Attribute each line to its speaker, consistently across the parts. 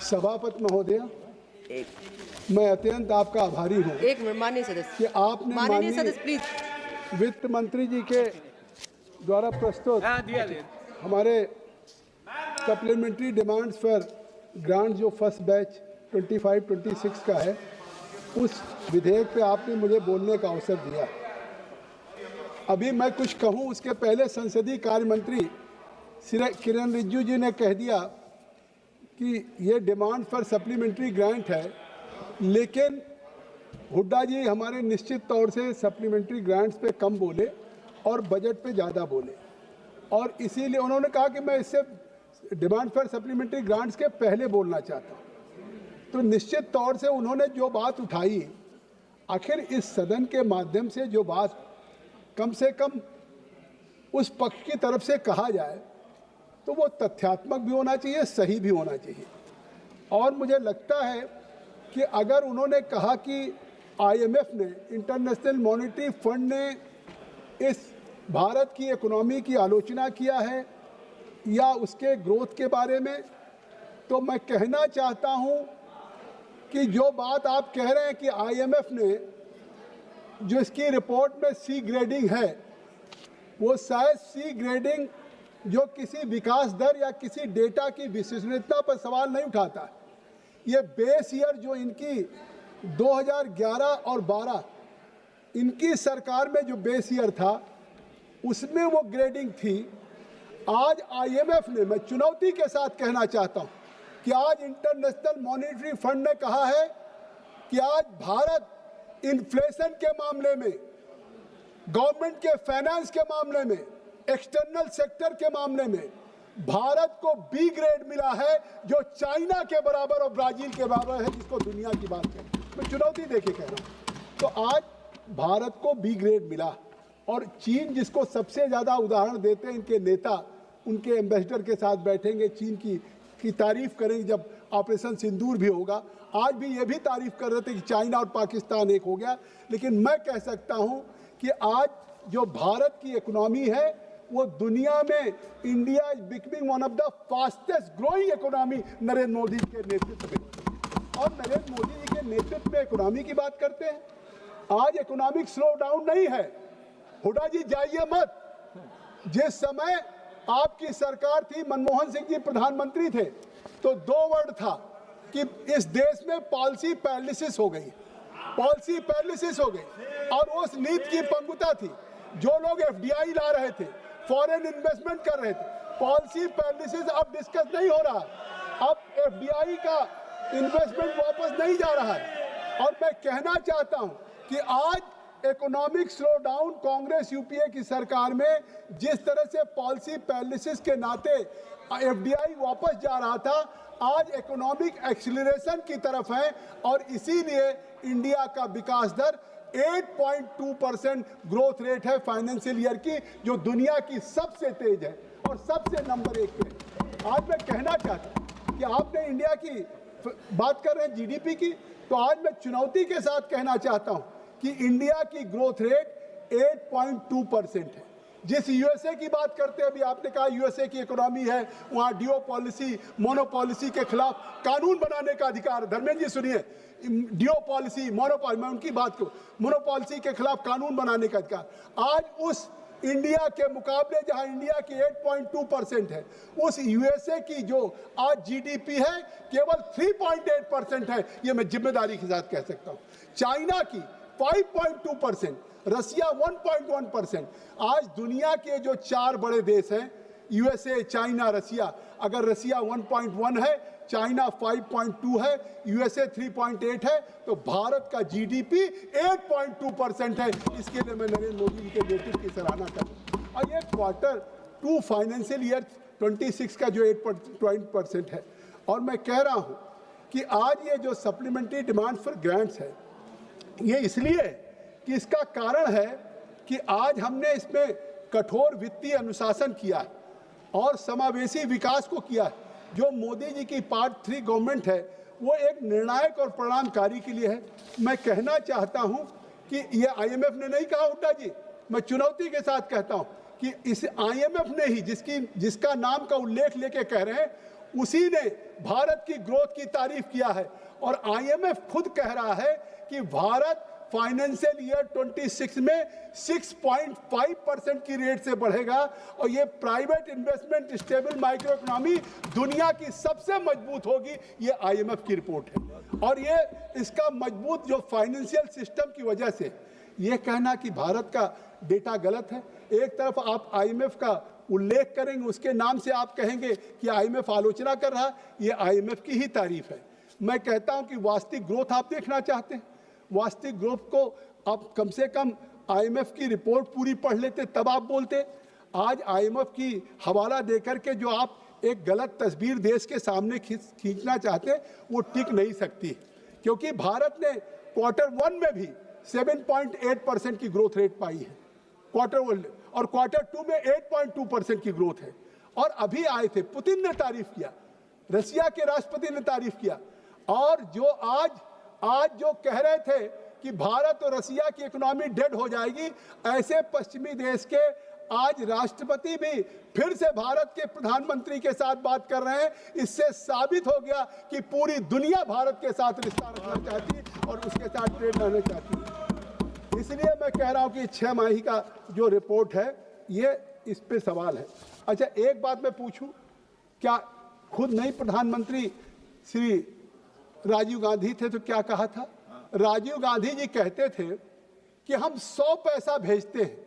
Speaker 1: सभापति महोदय, मैं अत्यंत आपका आभारी हूँ
Speaker 2: एक मिनट माननीय सदस्य
Speaker 1: कि आपने
Speaker 2: माननीय सदस्य प्लीज
Speaker 1: वित्त मंत्री जी के द्वारा प्रस्तुत हमारे सप्लीमेंट्री डिमांड्स फॉर ग्रांट जो फर्स्ट बैच 25-26 का है, उस विधेयक पे आपने मुझे बोलने का अवसर दिया। अभी मैं कुछ कहूँ उसके पहले संसदीय कार्य मंत्री श्री किरण रिजिजू जी ने कह दिया कि ये डिमांड फॉर सप्लीमेंट्री ग्रांट है, लेकिन हुड्डा जी हमारे निश्चित तौर से सप्लीमेंट्री ग्रांट्स पे कम बोले और बजट पे ज़्यादा बोले, और इसीलिए उन्होंने कहा कि मैं इससे डिमांड फॉर सप्लीमेंट्री ग्रांट्स के पहले बोलना चाहता हूँ। तो निश्चित तौर से उन्होंने जो बात उठाई, आखिर इस सदन के माध्यम से जो बात कम से कम उस पक्ष की तरफ से कहा जाए तो वो तथ्यात्मक भी होना चाहिए, सही भी होना चाहिए। और मुझे लगता है कि अगर उन्होंने कहा कि IMF ने, इंटरनेशनल मॉनेटरी फंड ने इस भारत की इकोनॉमी की आलोचना किया है या उसके ग्रोथ के बारे में, तो मैं कहना चाहता हूं कि जो बात आप कह रहे हैं कि IMF ने जो इसकी रिपोर्ट में C ग्रेडिंग है, वो शायद C ग्रेडिंग जो किसी विकास दर या किसी डेटा की विश्वसनीयता पर सवाल नहीं उठाता है। ये बेस ईयर जो इनकी 2011 और 12 इनकी सरकार में जो बेस ईयर था, उसमें वो ग्रेडिंग थी। आज IMF ने, मैं चुनौती के साथ कहना चाहता हूँ कि आज इंटरनेशनल मॉनेटरी फंड ने कहा है कि आज भारत इन्फ्लेशन के मामले में, गवर्नमेंट के फाइनेंस के मामले में, एक्सटर्नल सेक्टर के मामले में भारत को B ग्रेड मिला है, जो चाइना के बराबर और ब्राजील के बराबर है, जिसको दुनिया की बात है। मैं चुनौती देके कह रहा हूँ। तो आज भारत को B ग्रेड मिला, और चीन जिसको सबसे ज़्यादा उदाहरण देते हैं इनके नेता, उनके एम्बेसडर के साथ बैठेंगे, चीन की तारीफ करेंगे जब ऑपरेशन सिंदूर भी होगा। आज भी ये भी तारीफ कर रहे थे कि चाइना और पाकिस्तान एक हो गया। लेकिन मैं कह सकता हूँ कि आज जो भारत की इकोनॉमी है वो दुनिया में, India is becoming one of the fastest growing economy Narendra Modi के नेतृत्व में। और नरेंद्र मोदी जी के नेतृत्व में इकोनॉमी की बात करते हैं। आज इकोनॉमिक स्लो डाउन नहीं है। हुड्डा जी जाइए मत। जिस समय आपकी सरकार थी, मनमोहन सिंह जी प्रधानमंत्री थे, तो 2 वर्ड था कि इस देश में पॉलिसी पैरालिसिस हो गई, पॉलिसी पैरालिसिस हो गई। और उस नीति की पंगुता थी, जो लोग FDI ला रहे थे, फॉरेन इन्वेस्टमेंट कर रहे थे, पॉलिसी पैरालिसिस अब डिस्कस नहीं हो रहा। अब FDI का इन्वेस्टमेंट वापस नहीं जा रहा है। और मैं कहना चाहता हूं कि आज economic slow down Congress UPA की सरकार में जिस तरह से पॉलिसी पैरालिसिस के नाते FDI वापस जा रहा था, आज इकोनॉमिक एक्सीलरेशन की तरफ है। और इसीलिए इंडिया का विकास दर 8.2% ग्रोथ रेट है फाइनेंशियल ईयर की, जो दुनिया की सबसे तेज है और सबसे नंबर 1 पे। आज मैं कहना चाहता हूं कि आपने इंडिया की बात कर रहे हैं GDP की, तो आज मैं चुनौती के साथ कहना चाहता हूं कि इंडिया की ग्रोथ रेट 8.2% है। जिस USA की बात करते हैं, अभी आपने कहा USA की इकोनॉमी है, वहाँ डिओ पॉलिसी, मोनोपॉलिसी के खिलाफ कानून बनाने का अधिकार। धर्मेंद्र जी सुनिए, डिओ पॉलिसी, मोनोपॉलिसी, मैं उनकी बात करूँ, मोनोपॉलिसी के खिलाफ कानून बनाने का अधिकार। आज उस इंडिया के मुकाबले जहां इंडिया की 8.2% है, उस USA की जो आज GDP है केवल 3.8% है। ये मैं जिम्मेदारी के साथ कह सकता हूँ। चाइना की 5.2%, रसिया 1.1%। आज दुनिया के जो 4 बड़े देश हैं, USA, चाइना, रसिया, अगर रसिया 1.1 है, चाइना 5.2 है, USA 3.8 है, तो भारत का GDP 8.2% है। इसके लिए मैं नरेंद्र मोदी जी के नेतृत्व की सराहना करता हूँ। और ये Q2 फाइनेंशियल ईयर 26 का जो 8% है। और मैं कह रहा हूँ कि आज ये जो सप्लीमेंट्री डिमांड फॉर ग्रांट्स है, ये इसलिए कि इसका कारण है कि आज हमने इसमें कठोर वित्तीय अनुशासन किया है और समावेशी विकास को किया है। जो मोदी जी की पार्ट 3 गवर्नमेंट है, वो एक निर्णायक और परिणामकारी के लिए है। मैं कहना चाहता हूं कि ये IMF ने नहीं कहा, हुड्डा जी, मैं चुनौती के साथ कहता हूं कि इस IMF ने ही जिसका नाम का उल्लेख लेके कह रहे हैं, उसी ने भारत की ग्रोथ की तारीफ किया है। और आईएमएफ खुद कह रहा है कि भारत फाइनेंशियल ईयर 26 में 6.5% की रेट से बढ़ेगा और ये private investment stable micro economy दुनिया की सबसे मजबूत होगी। ये आईएमएफ की रिपोर्ट है। और ये इसका मजबूत जो फाइनेंशियल सिस्टम की वजह से ये कहना कि भारत का डेटा गलत है, एक तरफ आप आईएमएफ का उल्लेख करेंगे, उसके नाम से आप कहेंगे कि आईएमएफ आलोचना कर रहा है, ये आईएमएफ की ही तारीफ है। मैं कहता हूं कि वास्तविक ग्रोथ आप देखना चाहते हैं, वास्तविक ग्रोथ को आप कम से कम आईएमएफ की रिपोर्ट पूरी पढ़ लेते तब आप बोलते। आज आईएमएफ की हवाला देकर के जो आप एक गलत तस्वीर देश के सामने खींचना चाहते हैं वो टिक नहीं सकती, क्योंकि भारत ने Q1 में भी 7.8% की ग्रोथ रेट पाई है Q1, और Q2 में 8.2% की ग्रोथ है। और अभी आए थे, पुतिन ने तारीफ किया, रशिया के राष्ट्रपति ने तारीफ किया, और जो आज जो कह रहे थे कि भारत और रशिया की इकोनॉमी डेड हो जाएगी, ऐसे पश्चिमी देश के आज राष्ट्रपति भी फिर से भारत के प्रधानमंत्री के साथ बात कर रहे हैं। इससे साबित हो गया कि पूरी दुनिया भारत के साथ रिश्ता रखना चाहती है और उसके साथ ट्रेड रहना चाहती है। इसलिए मैं कह रहा हूं कि 6 माही का जो रिपोर्ट है ये इस पे सवाल है। अच्छा, एक बात मैं पूछूं, क्या खुद नहीं प्रधानमंत्री श्री राजीव गांधी थे तो क्या कहा था? राजीव गांधी जी कहते थे कि हम 100 पैसा भेजते हैं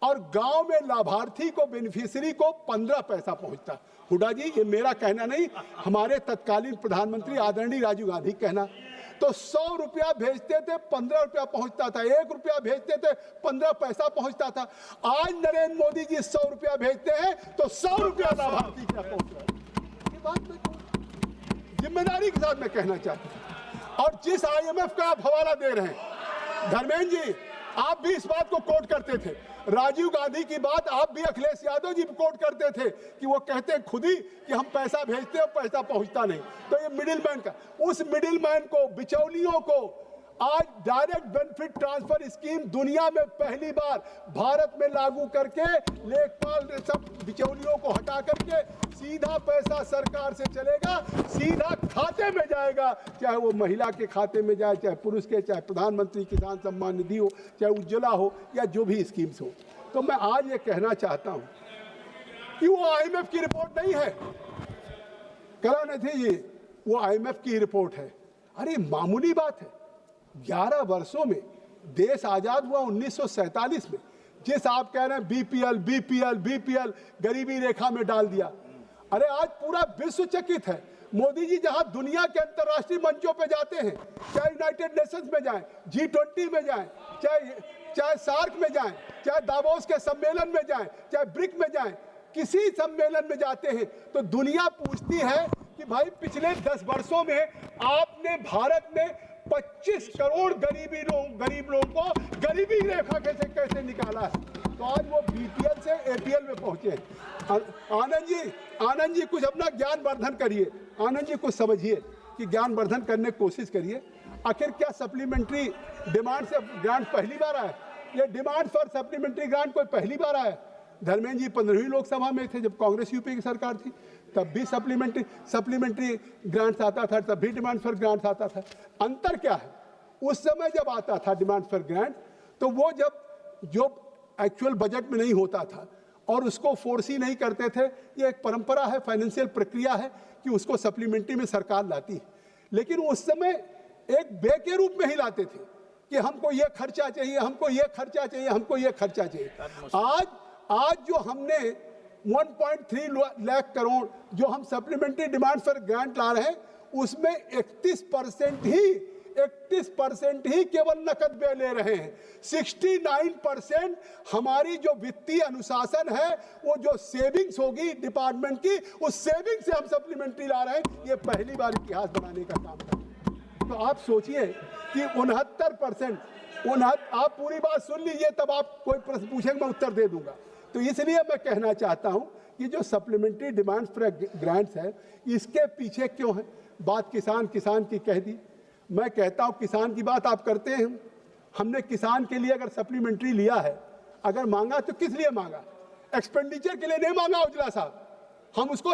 Speaker 1: और गांव में लाभार्थी को, बेनिफिशियरी को 15 पैसा पहुंचता। हुड्डा जी, ये मेरा कहना नहीं, हमारे तत्कालीन प्रधानमंत्री आदरणीय राजीव गांधी कहना। तो 100 रुपया भेजते थे, 15 रुपया पहुंचता था, 1 रुपया भेजते थे, 15 पैसा पहुंचता था। आज नरेंद्र मोदी जी 100 रुपया भेजते हैं तो 100 रुपया लाभार्थी क्या पहुंच रहा है। ये बात मैं जिम्मेदारी के साथ मैं कहना चाहता हूं। और जिस आईएमएफ का आप हवाला दे रहे हैं, धर्मेंद्र जी, आप भी इस बात को कोट करते थे, राजीव गांधी की बात आप भी अखिलेश यादव जी कोट करते थे कि वो कहते खुद ही कि हम पैसा भेजते हैं और पैसा पहुंचता नहीं। तो ये मिडिलमैन का, उस मिडिलमैन को, बिचौलियों को आज डायरेक्ट बेनिफिट ट्रांसफर स्कीम दुनिया में पहली बार भारत में लागू करके लेखपाल सब बिचौलियों को हटा करके सीधा पैसा सरकार से चलेगा, सीधा खाते में जाएगा, चाहे वो महिला के खाते में जाए, चाहे पुरुष के, चाहे प्रधानमंत्री किसान सम्मान निधि हो, चाहे उज्ज्वला हो, या जो भी स्कीम्स हो। तो मैं आज ये कहना चाहता हूं कि वो आईएमएफ की रिपोर्ट नहीं है करुणानिधि जी, वो आईएमएफ की रिपोर्ट है। अरे मामूली बात है, 11 वर्षों में देश आजाद हुआ 1947 में, जिस आप कह रहे हैं बीपीएल गरीबी रेखा में डाल दिया। अरे आज पूरा विश्व चकित है। मोदी जी जहां दुनिया के अंतर्राष्ट्रीय मंचों पे जाते हैं, चाहे यूनाइटेड नेशंस में जाएं, G20 में जाएं, चाहे सार्क में जाएं, चाहे दावोस के सम्मेलन में जाएं, चाहे ब्रिक में जाएं, किसी सम्मेलन में जाते हैं तो दुनिया पूछती है कि भाई पिछले 10 वर्षों में आपने भारत में 25 करोड़ गरीब लोगों को गरीबी रेखा कैसे निकाला है। तो आज वो बीपीएल से एपीएल में पहुंचे। आनंद जी कुछ अपना ज्ञान वर्धन करिए, आनंद जी कुछ समझिए कि ज्ञान वर्धन करने की कोशिश करिए। आखिर क्या सप्लीमेंट्री डिमांड से ग्रांट पहली बार आया? ये डिमांड फॉर सप्लीमेंट्री ग्रांट कोई पहली बार आया? धर्मेंद्र जी 15वीं लोकसभा में थे जब कांग्रेस यूपी की सरकार थी, तब भी सप्लीमेंट्री ग्रांट्स आता था, तब भी डिमांड फॉर ग्रांट्स आता था। अंतर क्या है? उस समय जब आता था डिमांड फॉर ग्रांट तो वो जो एक्चुअल बजट में नहीं होता था और उसको फोर्सी नहीं करते थे। ये एक परंपरा है, फाइनेंशियल प्रक्रिया है कि उसको सप्लीमेंट्री में सरकार लाती है। लेकिन उस समय एक बे के रूप में ही लाते थे कि हमको ये खर्चा चाहिए, हमको ये खर्चा चाहिए, हमको ये खर्चा चाहिए। आज जो हमने 1.3 लाख करोड़ जो हम सप्लीमेंट्री डिमांड फॉर ग्रांट ला रहे हैं, उसमें 31% ही केवल नकद व्यय ले रहे हैं। 69% हमारी जो वित्तीय अनुशासन है, वो जो सेविंग्स होगी डिपार्टमेंट की, उस सेविंग से हम सप्लीमेंट्री ला रहे हैं। ये पहली बार इतिहास बनाने का काम है। तो आप सोचिए कि 69%, आप पूरी बात सुन लीजिए, तब आप कोई प्रश्न पूछेंगे मैं उत्तर दे दूंगा। तो इसलिए मैं कहना चाहता हूं कि जो सप्लीमेंट्री डिमांड फॉर ग्रांट्स है, इसके पीछे क्यों है? बात किसान की कह दी। मैं कहता हूं किसान की बात आप करते हैं, हमने किसान के लिए अगर सप्लीमेंट्री लिया है, अगर मांगा तो किस लिए मांगा? एक्सपेंडिचर के लिए नहीं मांगा उजला साहब, हम उसको